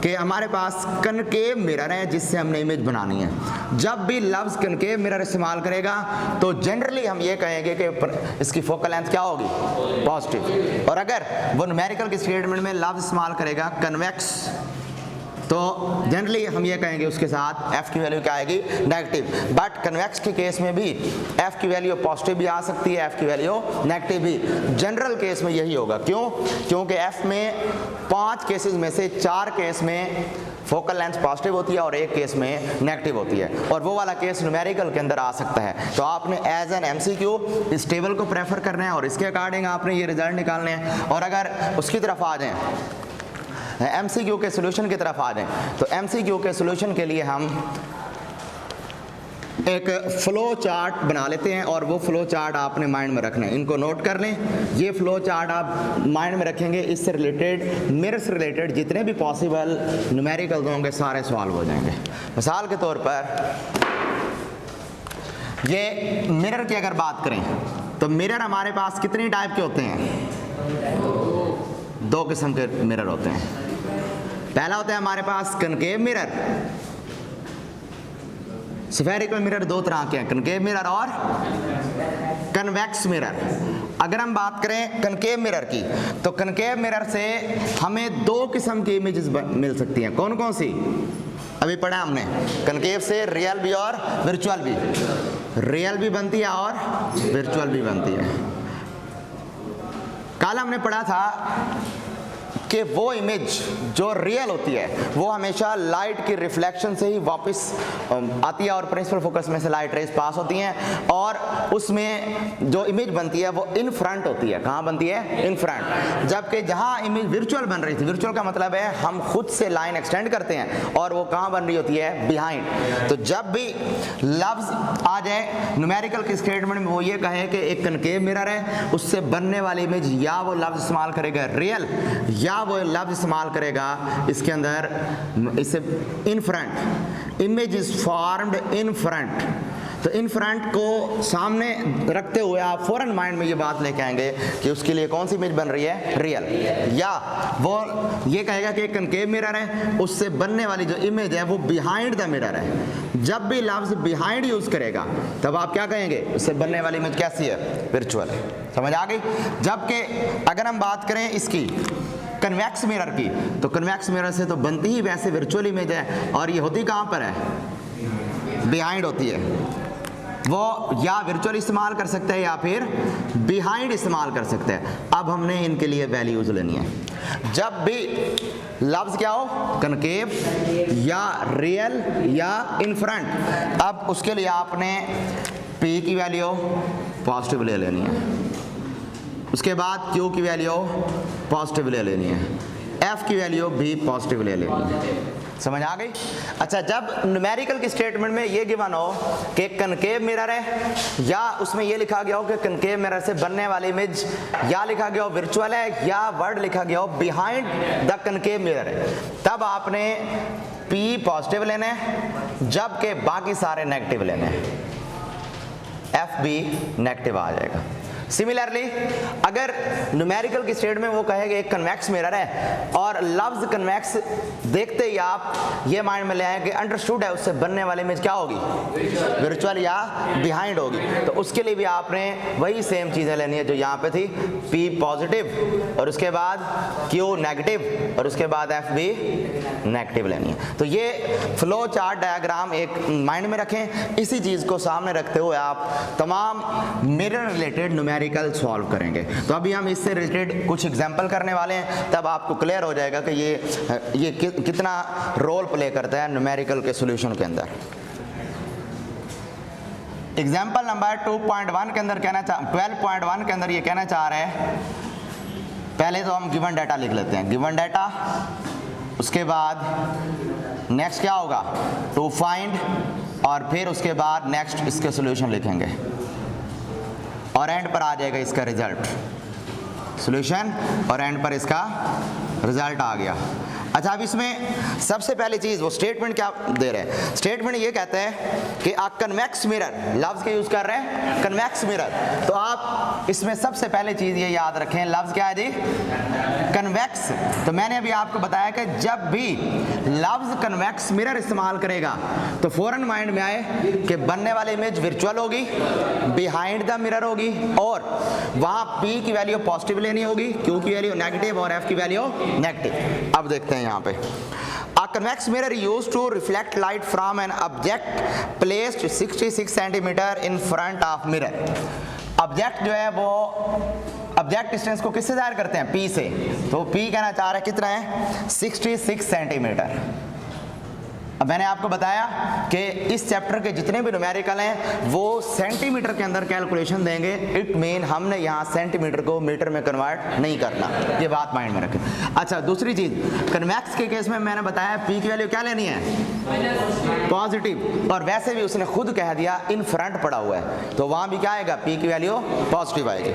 कि हमारे पास कनकेव मिरर है जिससे हमने इमेज बनानी है, जब भी लफ्ज़ कनकेव मिरर इस्तेमाल करेगा तो जनरली हम ये कहेंगे कि इसकी फोकल लेंथ क्या होगी, पॉजिटिव। और अगर वो न्यूमेरिकल की स्टेटमेंट में लफ्ज़ इस्तेमाल करेगा कन्वेक्स, तो जनरली हम ये कहेंगे उसके साथ F की वैल्यू क्या आएगी, नेगेटिव। बट कन्वेक्स के केस में भी F की वैल्यू पॉजिटिव भी आ सकती है, F की वैल्यू नेगेटिव भी। जनरल केस में यही होगा, क्यों, क्योंकि F में 5 केसेस में से 4 केस में फोकल लेंथ पॉजिटिव होती है और एक केस में नेगेटिव होती है, और वो वाला केस न्यूमेरिकल के अंदर आ सकता है। तो आपने एज एन एमसीक्यू इस टेबल को प्रेफर करना है और इसके अकॉर्डिंग आपने ये रिजल्ट निकालने हैं। और अगर उसकी तरफ आ जाएं, एमसीक्यू के सोल्यूशन की तरफ आ जाएं, तो एमसीक्यू के सोल्यूशन के लिए हम एक फ्लो चार्ट बना लेते हैं, और वो फ्लो चार्ट आपने माइंड में रखना है, इनको नोट कर लें। ये फ्लो चार्ट आप माइंड में रखेंगे, इससे रिलेटेड, मिरर से रिलेटेड जितने भी पॉसिबल न्यूमेरिकल होंगे सारे सॉल्व हो जाएंगे। मिसाल के तौर पर ये मिरर की अगर बात करें तो मिरर हमारे पास कितनी टाइप के होते हैं, 2 किस्म के मिरर होते हैं। पहला होता है हमारे पास कनकेव मिरर, स्फेरिकल मिरर 2 तरह के हैं, कनकेव मिरर और कन्वेक्स मिरर। अगर हम बात करें कनकेव मिरर की, तो कनकेव मिरर से हमें 2 किस्म की इमेजेस मिल सकती हैं। कौन कौन सी, अभी पढ़ा हमने, कनकेव से रियल भी और वर्चुअल भी, रियल भी बनती है और वर्चुअल भी बनती है। कल हमने पढ़ा था कि वो इमेज जो रियल होती है वो हमेशा लाइट की रिफ्लेक्शन से ही वापस आती है और प्रिंसिपल फोकस में से लाइट रेज पास होती हैं और उसमें जो इमेज बनती है वो इन फ्रंट होती है। कहाँ बनती है? In front. जबकि जहाँ इमेज वर्चुअल बन रही थी, वर्चुअल का मतलब है हम खुद से लाइन एक्सटेंड करते हैं, और वो कहाँ बन रही होती है? बिहाइंड। तो जब भी लफ्ज आ जाए न्यूमेरिकल के स्टेटमेंट में वो ये कहे कि एक कनकेव मिरर है, उससे बनने वाली इमेज या वो लफ्ज इस्तेमाल करेगा रियल, या वो लफ्ज इस्तेमाल करेगा इसके अंदर इसे in front. Image is formed in front. तो इन फ्रंट को सामने रखते हुए आप फौरन माइंड में ये बात लेके आएंगे कि उसके लिए कौन सी इमेज बन रही है? रियल। या वो ये कहेगा कि एक कनकेव मिरर है, उससे बनने वाली जो इमेज है वो बिहाइंड द मिरर है। जब भी लफ्ज बिहाइंड यूज करेगा तब आप क्या कहेंगे? उससे बनने वाली इमेज कैसी है? वर्चुअल है। समझ आ गई? जबकि अगर हम बात करें इसकी कन्वेक्स मिरर की, तो कन्वेक्स मिरर से तो बनती ही वैसे वर्चुअल इमेज है, और ये होती कहाँ पर है? बिहाइंड होती है। वो या वर्चुअल इस्तेमाल कर सकते हैं या फिर बिहाइंड इस्तेमाल कर सकते हैं। अब हमने इनके लिए वैल्यूज लेनी है। जब भी लफ्ज क्या हो? कनकेव या रियल या इन फ्रंट, अब उसके लिए आपने P की वैल्यू पॉजिटिव ले लेनी है, उसके बाद Q की वैल्यू पॉजिटिव ले लेनी है, F की वैल्यू भी पॉजिटिव ले लेनी है। समझ आ गई? अच्छा, जब न्यूमेरिकल की स्टेटमेंट में ये गिवन हो कि कनकेव मिरर है, या उसमें ये लिखा गया हो कि कनकेव मिरर से बनने वाली इमेज, या लिखा गया हो वर्चुअल है, या वर्ड लिखा गया हो बिहाइंड द कनकेव मिरर है, तब आपने P पॉजिटिव लेना है, जबकि बाकी सारे नेगेटिव लेने हैं। F भी नेगेटिव आ जाएगा। सिमिलरली अगर न्यूमेरिकल की स्टेट में वो कहेगा एक कन्वेक्स मिरर है, और लफ्ज कन्वेक्स देखते ही आप ये माइंड में ले आए कि अंडरस्टूड है उससे बनने वाली इमेज क्या होगी? वर्चुअल या बिहाइंड होगी। तो उसके लिए भी आपने वही सेम चीज़ें लेनी है जो यहाँ पे थी, P पॉजिटिव और उसके बाद Q नेगेटिव और उसके बाद F भी नेगेटिव लेनी है। तो ये फ्लो चार्ट डायग्राम एक माइंड में रखें। इसी चीज़ को सामने रखते हुए आप तमाम मिरर रिलेटेड न्यूमेरिकल सॉल्व करेंगे। तो अभी हम इससे रिलेटेड कुछ एग्जांपल करने वाले हैं, तब आपको क्लियर हो जाएगा कि ये कितना रोल प्ले करता है न्यूमेरिकल के सॉल्यूशन के अंदर। एग्जांपल नंबर 2.1 के अंदर 12.1 के अंदर ये कहना चाह रहे हैं, पहले तो हम गिवन डाटा लिख लेते हैं। गिवन डाटा, उसके बाद नेक्स्ट क्या होगा? टू फाइंड, और फिर उसके बाद नेक्स्ट इसके सॉल्यूशन लिखेंगे, और एंड पर आ जाएगा इसका रिजल्ट, सॉल्यूशन, और एंड पर इसका रिजल्ट आ गया। अच्छा, अब इसमें सबसे पहली चीज़ वो स्टेटमेंट क्या दे रहे हैं? स्टेटमेंट ये कहते हैं कि आ कन्वेक्स मिरर, लफ्ज़ के यूज़ कर रहे हैं कन्वेक्स मिरर। तो आप इसमें सबसे पहले चीज़ ये याद रखें, लफ्ज़ क्या है जी? कन्वेक्स। तो मैंने अभी आपको बताया कि जब भी लफ्ज़ कन्वेक्स मिरर इस्तेमाल करेगा तो फ़ौरन माइंड में आए कि बनने वाली इमेज वर्चुअल होगी, बिहाइंड द मिरर होगी, और वहाँ P की वैल्यू पॉजिटिव लेनी होगी, Q की वैल्यू नेगेटिव और F की वैल्यू नेगेटिव। अब देखते हैं यहाँ पे, A convex mirror used to reflect light from an object placed 66 centimeter in front of mirror। Object जो है वो ऑब्जेक्ट डिस्टेंस को किससे जाहिर करते हैं? P से। तो P कहना चाह रहा है कितना है? 66 सेंटीमीटर। अब मैंने आपको बताया कि इस चैप्टर के जितने भी न्यूमेरिकल हैं वो सेंटीमीटर के अंदर कैलकुलेशन देंगे। इट मीन हमने यहाँ सेंटीमीटर को मीटर में कन्वर्ट नहीं करना, ये बात माइंड में रखें। अच्छा, दूसरी चीज़, कन्वेक्स के केस में मैंने बताया P की वैल्यू क्या लेनी है? पॉजिटिव। और वैसे भी उसने खुद कह दिया इन फ्रंट पड़ा हुआ है, तो वहाँ भी क्या आएगा? P की वैल्यू पॉजिटिव आएगी।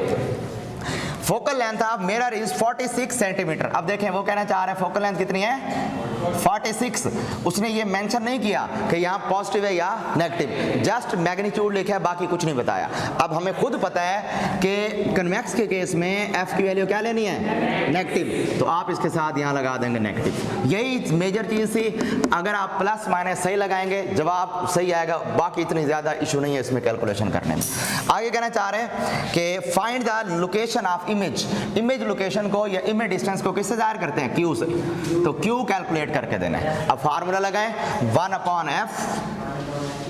Focal length of mirror is 46 centimetre. अब देखें वो कहना चाह रहे हैं फोकल लेंथ कितनी है? 46। उसने ये मेंशन नहीं किया कि यहाँ पॉजिटिव है या नेगेटिव, जस्ट मैग्नीट्यूड लिखा है, बाकी कुछ नहीं बताया। अब हमें खुद पता है कि कन्वेक्स के केस में F की वैल्यू क्या लेनी है? नेगेटिव। तो आप इसके साथ यहाँ लगा देंगे नेगेटिव। यही मेजर चीज़ थी। अगर आप प्लस माइनस सही लगाएंगे जवाब सही आएगा, बाकी इतनी ज़्यादा इशू नहीं है इसमें कैलकुलेशन करने में। आगे कहना चाह रहे हैं कि find the location of image. Image location को या इमेज डिस्टेंस को किससे जाहिर करते हैं? Q से। तो Q कैलकुलेट करके देना है। अब फार्मूला लगाएं, 1/f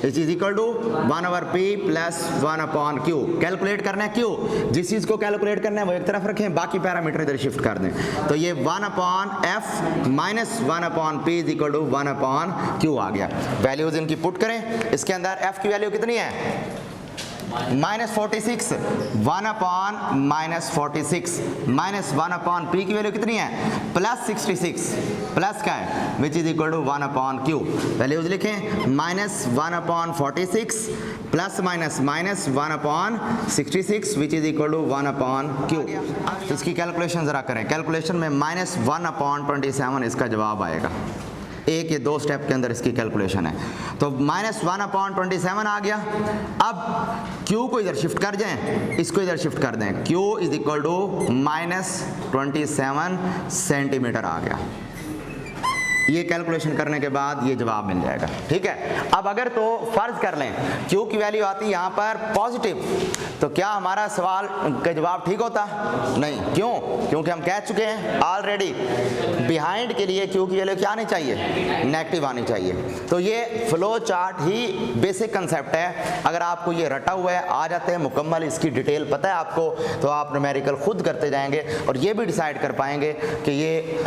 it is equal to 1/p plus 1/q। Calculate करना है क्यू, जिस चीज को कैलकुलेट करना है वो एक तरफ रखें, बाकी पैरामीटर इधर शिफ्ट कर दें। तो ये 1/f minus 1/p is equal to 1/q आ गया। वैल्यूज इनकी पुट करें, इसके अंदर f की वैल्यू कितनी है -46, 1/-46 माइनस 1/p की वैल्यू कितनी है +66, प्लस का है which is equal to 1/q। Values लिखें -1/46 plus minus -1/66 which is equal to 1/q। इसकी कैलकुलेशन जरा करें, कैलकुलेशन में -1/27 इसका जवाब आएगा। एक ये दो स्टेप के अंदर इसकी कैलकुलेशन है। तो -1/27 आ गया। अब Q को इधर शिफ्ट कर जाएं, इसको इधर शिफ्ट कर दें, Q is equal to -27 centimetre आ गया। ये कैलकुलेशन करने के बाद ये जवाब मिल जाएगा। ठीक है, अब अगर तो फर्ज कर लें Q की वैल्यू आती है यहाँ पर पॉजिटिव, तो क्या हमारा सवाल का जवाब ठीक होता? नहीं। क्यों? क्योंकि हम कह चुके हैं ऑलरेडी बिहाइंड के लिए Q की वैल्यू क्या आनी चाहिए? नेगेटिव आनी चाहिए। तो ये फ्लो चार्ट ही बेसिक कंसेप्ट है। अगर आपको ये रटा हुआ है, आ जाते हैं मुकम्मल, इसकी डिटेल पता है आपको, तो आप न्यूमेरिकल खुद करते जाएंगे और ये भी डिसाइड कर पाएंगे कि ये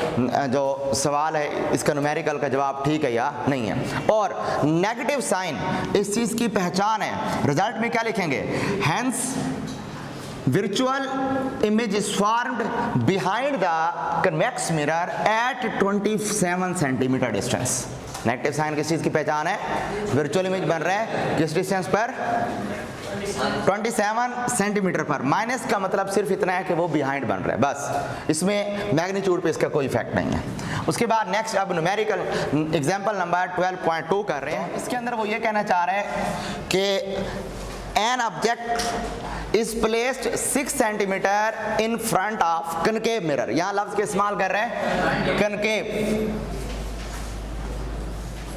जो सवाल है इसका न्यूमेरिकल का जवाब ठीक है या नहीं है। और नेगेटिव साइन इस चीज की पहचान है। रिजल्ट में क्या लिखेंगे? Hence virtual image is formed behind the convex mirror at 27 centimeter distance। Negative sign किस चीज की पहचान है? वर्चुअल इमेज बन रहा है किस डिस्टेंस पर? 27 सेंटीमीटर पर। माइनस का मतलब सिर्फ इतना है कि वो बिहाइंड बन रहा है, बस। इसमें मैग्नीट्यूड पे इसका कोई इफेक्ट नहीं है। उसके बाद नेक्स्ट अब न्यूमेरिकल एग्जांपल नंबर 12.2 कर रहे हैं। इसके अंदर वो ये कहना चाह रहे हैं कि an object is placed 6 centimetre in front of concave mirror. यहां लफ्ज के इस्तेमाल कर रहे हैं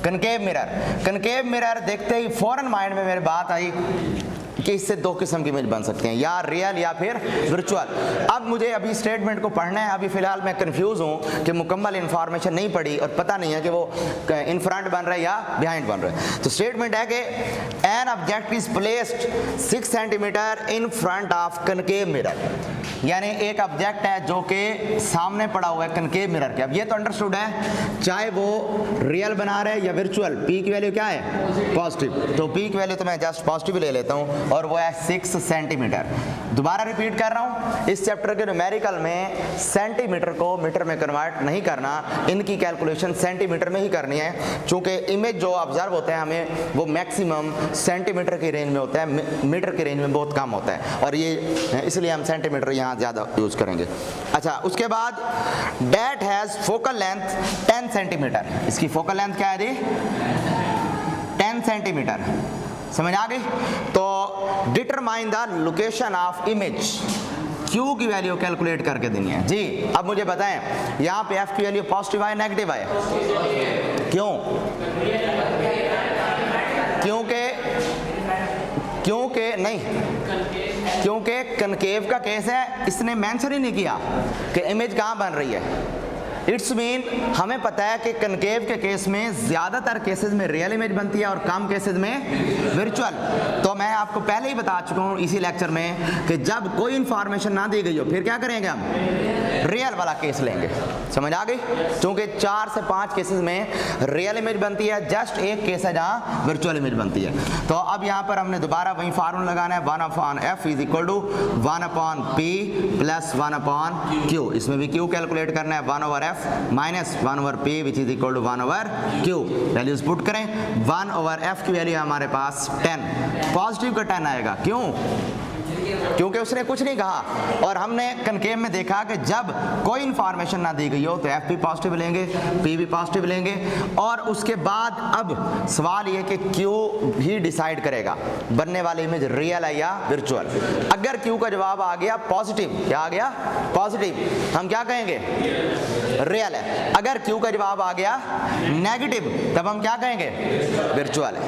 कनकेव मिरर। कनकेव मिरर देखते ही फौरन माइंड में मेरे बात आई कि इससे दो किस्म की इमेज बन सकते हैं, या रियल या फिर वर्चुअल। अब मुझे अभी स्टेटमेंट को पढ़ना है। अभी फिलहाल मैं कंफ्यूज हूं कि मुकम्मल इंफॉर्मेशन नहीं पढ़ी और पता नहीं है कि वो इन फ्रंट बन रहा है या बिहाइंड बन रहा है। तो स्टेटमेंट है कि an object is placed 6 centimetre in front of concave mirror, यानी एक ऑब्जेक्ट है जो कि सामने पड़ा हुआ है कनकेव मिरर के। अब ये तो अंडरस्टूड है, चाहे वो रियल बना रहे या वर्चुअल, पी की वैल्यू क्या है? पॉजिटिव। तो पी की वैल्यू तो मैं जस्ट पॉजिटिव ले लेता हूं और वो है 6 सेंटीमीटर। दोबारा रिपीट कर रहा हूं, इस चैप्टर के न्यूमेरिकल में सेंटीमीटर को मीटर में कन्वर्ट नहीं करना, इनकी कैलकुलेशन सेंटीमीटर में ही करनी है, क्योंकि इमेज जो ऑब्जर्व होते हैं हमें वो मैक्सिमम सेंटीमीटर की रेंज में होता है, मीटर की रेंज में बहुत कम होता है, और ये इसलिए हम सेंटीमीटर यहाँ ज़्यादा यूज करेंगे। अच्छा, उसके बाद that has focal length 10 centimetre. इसकी फोकल लेंथ क्या है जी? 10 सेंटीमीटर। समझ आ गई? तो determine the location of image. Q की वैल्यू कैलकुलेट करके देनी है जी। अब मुझे बताएं, यहाँ पे F की वैल्यू पॉजिटिव आए नेगेटिव आए? क्यों? क्योंकि नहीं, क्योंकि कनकेव का केस है, इसने मेंशन ही नहीं किया कि इमेज कहाँ बन रही है। इट्स मीन हमें पता है कि कनकेव के केस में ज़्यादातर केसेस में रियल इमेज बनती है और कम केसेस में वर्चुअल। तो मैं आपको पहले ही बता चुका हूँ इसी लेक्चर में कि जब कोई इंफॉर्मेशन ना दी गई हो फिर क्या करेंगे? हम रियल वाला केस लेंगे। समझ आ गई? क्योंकि 4 से 5 केसेस में रियल इमेज बनती है, जस्ट एक केस है जहाँ वर्चुअल इमेज बनती है। तो अब यहाँ पर हमने दोबारा वही फार्मूला लगाना है, 1/f is equal to 1/p plus 1/q। इसमें भी q कैलकुलेट करना है, 1/f minus 1/p which is equal to 1/q। Values put करें, 1/f की वैल्यू हमारे पास 10, पॉजिटिव का 10 आएगा। क्यों? क्योंकि उसने कुछ नहीं कहा, और हमने कनकेव में देखा कि जब कोई इंफॉर्मेशन ना दी गई हो तो F भी पॉजिटिव लेंगे, P भी पॉजिटिव लेंगे, और उसके बाद अब सवाल ये कि Q भी डिसाइड करेगा बनने वाली इमेज रियल है या वर्चुअल। अगर Q का जवाब आ गया पॉजिटिव, क्या आ गया? पॉजिटिव, हम क्या कहेंगे? रियल है। अगर Q का जवाब आ गया नेगेटिव, तब हम क्या कहेंगे? वर्चुअल है।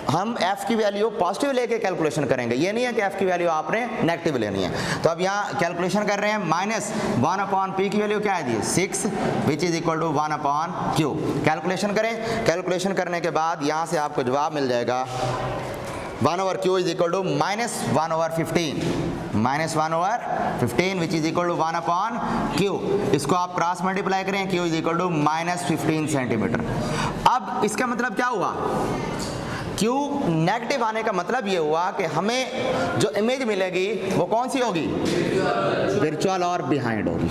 हम f की वैल्यू पॉजिटिव लेके कैलकुलेशन करेंगे, ये नहीं है कि f की वैल्यू आपने नेगेटिव लेनी है। तो अब यहाँ कैलकुलेशन कर रहे हैं, -1/p की वैल्यू क्या है दी, 6 which is equal to 1/q। Calculation करें, कैलकुलेशन करने के बाद यहाँ से आपको जवाब मिल जाएगा 1/q is equal to -1/15, -1/15 which is equal to 1/q। इसको आप क्रॉस मल्टीप्लाई करें, q is equal to -15 centimetre. अब इसका मतलब क्या हुआ, Q नेगेटिव आने का मतलब ये हुआ कि हमें जो इमेज मिलेगी वो कौन सी होगी, वर्चुअल और बिहाइंड होगी।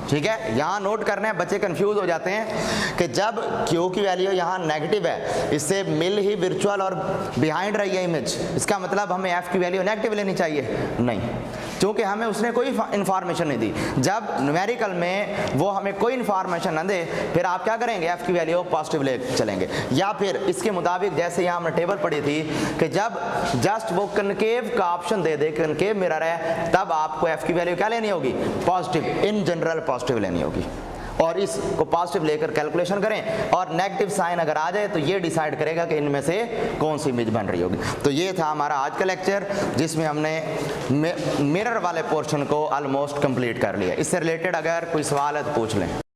ठीक है, यहाँ नोट करना है, बच्चे कंफ्यूज हो जाते हैं कि जब Q की वैल्यू यहाँ नेगेटिव है, इससे मिल ही वर्चुअल और बिहाइंड रही है इमेज, इसका मतलब हमें F की वैल्यू नेगेटिव लेनी चाहिए, नहीं, क्योंकि हमें उसने कोई इन्फॉर्मेशन नहीं दी। जब न्यूमेरिकल में वो हमें कोई इन्फॉर्मेशन न दे, फिर आप क्या करेंगे, F की वैल्यू पॉजिटिव ले चलेंगे। या फिर इसके मुताबिक जैसे यहाँ हमने टेबल पढ़ी थी कि जब जस्ट वो कनकेव का ऑप्शन दे दे, कनकेव मिरर है, तब आपको F की वैल्यू क्या लेनी होगी, पॉजिटिव, इन जनरल पॉजिटिव लेनी होगी। और इसको पॉजिटिव लेकर कैलकुलेशन करें, और नेगेटिव साइन अगर आ जाए तो ये डिसाइड करेगा कि इनमें से कौन सी इमेज बन रही होगी। तो ये था हमारा आज का लेक्चर, जिसमें हमने मिरर वाले पोर्शन को ऑलमोस्ट कंप्लीट कर लिया। इससे रिलेटेड अगर कोई सवाल है तो पूछ लें।